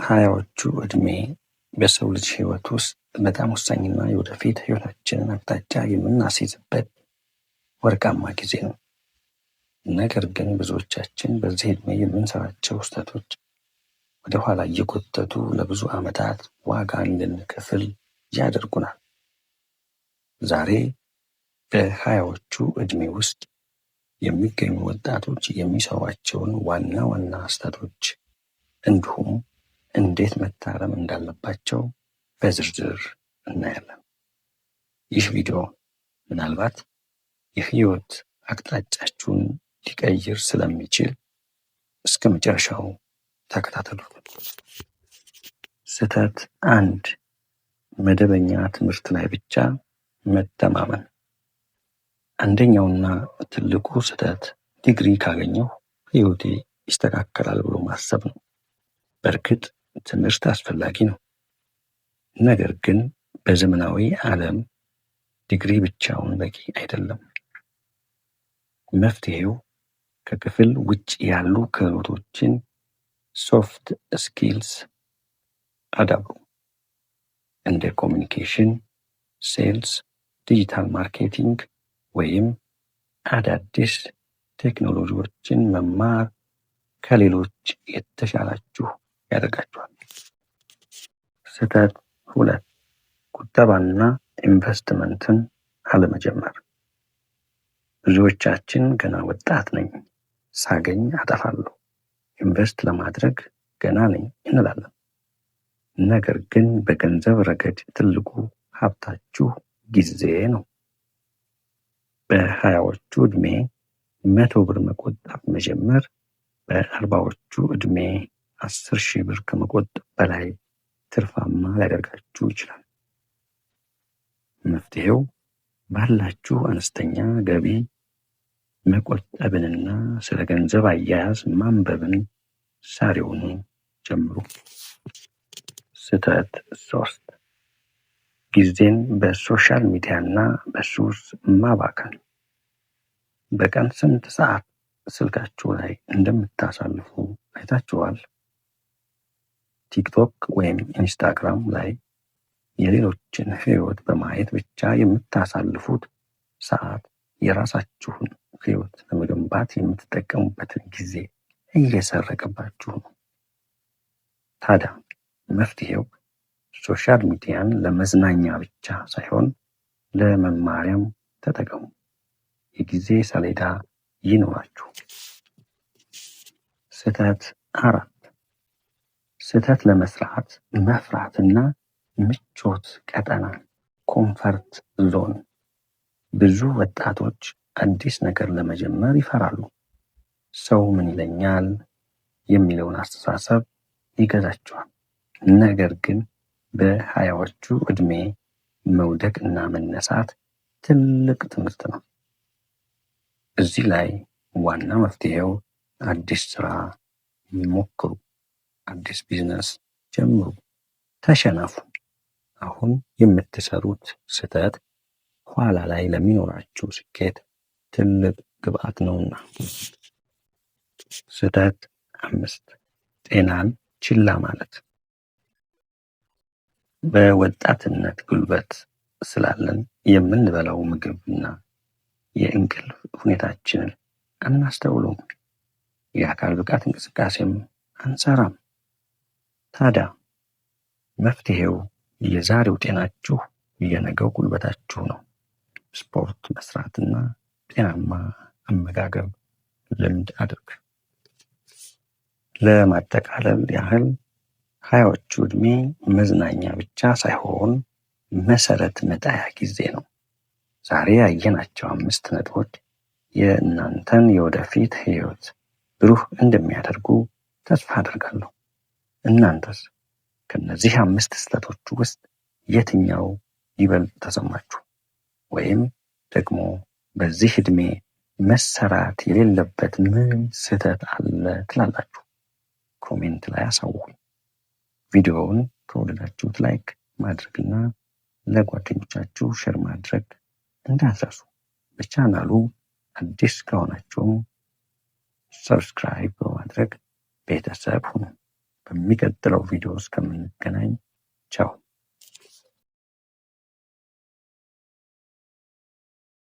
ሀያዎቹ ዕድሜ በሰው ልጅ ህይወት ውስጥ በጣም ወሳኝና የወደፊት ህይወታችንን አቅጣጫ የምናስይዝበት ወርቃማ ጊዜ ነው። ነገር ግን ብዙዎቻችን በዚህ ዕድሜ የምንሰራቸው ስህተቶች ወደ ኋላ እየጎተቱ ለብዙ ዓመታት ዋጋ እንድንከፍል ያደርጉናል። ዛሬ በሀያዎቹ ዕድሜ ውስጥ የሚገኙ ወጣቶች የሚሰሯቸውን ዋና ዋና ስህተቶች እንዲሁም እንዴት መታረም እንዳለባቸው በዝርዝር እናያለን። ይህ ቪዲዮ ምናልባት የህይወት አቅጣጫችሁን ሊቀይር ስለሚችል እስከ መጨረሻው ተከታተሉት። ስህተት 1 መደበኛ ትምህርት ላይ ብቻ መተማመን። አንደኛውና ትልቁ ስህተት ዲግሪ ካገኘሁ ህይወቴ ይስተካከላል ብሎ ማሰብ ነው። በእርግጥ ትምህርት አስፈላጊ ነው። ነገር ግን በዘመናዊ ዓለም ዲግሪ ብቻውን በቂ አይደለም። መፍትሄው ከክፍል ውጭ ያሉ ክህሎቶችን ሶፍት ስኪልስ አዳብሩ። እንደ ኮሚኒኬሽን፣ ሴልስ፣ ዲጂታል ማርኬቲንግ ወይም አዳዲስ ቴክኖሎጂዎችን መማር ከሌሎች የተሻላችሁ ያደርጋችኋል። ስህተት 2 ቁጠባና ኢንቨስትመንትን አለመጀመር። ብዙዎቻችን ገና ወጣት ነኝ፣ ሳገኝ አጠፋለሁ፣ ኢንቨስት ለማድረግ ገና ነኝ እንላለን። ነገር ግን በገንዘብ ረገድ ትልቁ ሀብታችሁ ጊዜ ነው። በሀያዎቹ ዕድሜ 100 ብር መቆጠብ መጀመር በ40ዎቹ ዕድሜ 10,000 ብር ከመቆጠብ በላይ ትርፋማ ሊያደርጋችሁ ይችላል። መፍትሄው ባላችሁ አነስተኛ ገቢ መቆጠብንና ስለ ገንዘብ አያያዝ ማንበብን ዛሬውኑ ጀምሩ። ስህተት 3 ጊዜን በሶሻል ሚዲያና በሱስ ማባከን። በቀን ስንት ሰዓት ስልካችሁ ላይ እንደምታሳልፉ አይታችኋል? ቲክቶክ ወይም ኢንስታግራም ላይ የሌሎችን ህይወት በማየት ብቻ የምታሳልፉት ሰዓት የራሳችሁን ህይወት ለመገንባት የምትጠቀሙበትን ጊዜ እየሰረቀባችሁ ነው። ታዲያ መፍትሄው ሶሻል ሚዲያን ለመዝናኛ ብቻ ሳይሆን ለመማሪያም ተጠቀሙ። የጊዜ ሰሌዳ ይኖራችሁ። ስህተት 4 ስህተት ለመስራት መፍራትና ምቾት ቀጠና ኮምፈርት ዞን። ብዙ ወጣቶች አዲስ ነገር ለመጀመር ይፈራሉ። ሰው ምን ይለኛል የሚለውን አስተሳሰብ ይገዛቸዋል። ነገር ግን በሀያዎቹ ዕድሜ መውደቅ እና መነሳት ትልቅ ትምህርት ነው። እዚህ ላይ ዋና መፍትሄው አዲስ ስራ ሞክሩ፣ አዲስ ቢዝነስ ጀምሩ፣ ተሸነፉ። አሁን የምትሰሩት ስህተት ኋላ ላይ ለሚኖራችሁ ስኬት ትልቅ ግብአት ነውና። ስህተት 5 ጤናን ችላ ማለት። በወጣትነት ጉልበት ስላለን የምንበላው ምግብና የእንቅልፍ ሁኔታችንን አናስተውለውም። የአካል ብቃት እንቅስቃሴም አንሰራም። ታዲያ መፍትሄው የዛሬው ጤናችሁ የነገው ጉልበታችሁ ነው። ስፖርት መስራትና ጤናማ አመጋገብ ልምድ አድርግ። ለማጠቃለል ያህል ሀያዎቹ ዕድሜ መዝናኛ ብቻ ሳይሆን መሰረት መጣያ ጊዜ ነው። ዛሬ ያየናቸው 5 ነጥቦች የእናንተን የወደፊት ህይወት ብሩህ እንደሚያደርጉ ተስፋ አደርጋለሁ። እናንተስ ከነዚህ 5 ስህተቶች ውስጥ የትኛው ይበልጥ ተሰማችሁ? ወይም ደግሞ በዚህ ዕድሜ መሰራት የሌለበት ምን ስህተት አለ ትላላችሁ? ኮሜንት ላይ አሳውቁኝ። ቪዲዮውን ከወደዳችሁት ላይክ ማድረግና ለጓደኞቻችሁ ሼር ማድረግ እንዳትረሱ። በቻናሉ አዲስ ከሆናችሁም ሰብስክራይብ በማድረግ ቤተሰብ ሁኑ። በሚቀጥለው ቪዲዮ እስከምንገናኝ ቻው።